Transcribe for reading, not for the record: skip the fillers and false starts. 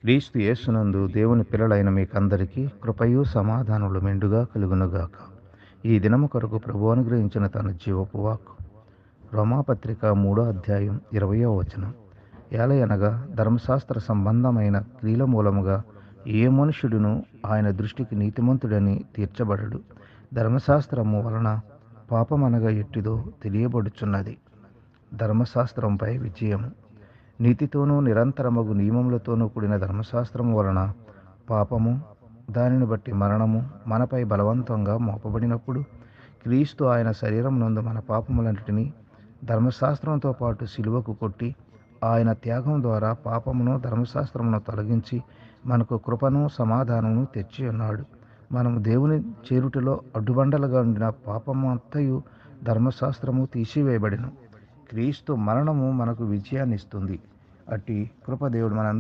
క్రీస్తు యేసునందు దేవుని పిల్లలైన మీకందరికీ కృపయు సమాధానములు మెండుగా కలుగునుగాక. ఈ దినము కొరకు ప్రభు అనుగ్రహించిన తన జీవపు వాక్కు రోమాపత్రిక 3వ అధ్యాయం 20వ వచనం. ఏలయనగా ధర్మశాస్త్ర సంబంధమైన క్రియల మూలముగా ఏ మనుష్యుడును ఆయన దృష్టికి నీతిమంతుడని తీర్చబడడు. ధర్మశాస్త్రము వలన పాపమనగా ఎట్టిదో తెలియబడుచున్నది. ధర్మశాస్త్రంపై విజయము. నీతితోనూ నిరంతరమగు నియమములతోనూ కూడిన ధర్మశాస్త్రము వలన పాపము, దానిని బట్టి మరణము మనపై బలవంతంగా మోపబడినప్పుడు క్రీస్తు ఆయన శరీరం నందు మన పాపములన్నిటినీ ధర్మశాస్త్రంతో పాటు సిలువకు కొట్టి ఆయన త్యాగం ద్వారా పాపమును ధర్మశాస్త్రమును తొలగించి మనకు కృపను సమాధానమును తెచ్చి ఉన్నాడు. మనము దేవుని చేరుటలో అడ్డుబండలుగా ఉండిన పాపము అంతయు ధర్మశాస్త్రము తీసివేయబడెను. క్రీస్తు మరణము మనకు విజయాన్ని ఇస్తుంది. అట్టి కృప దేవుడు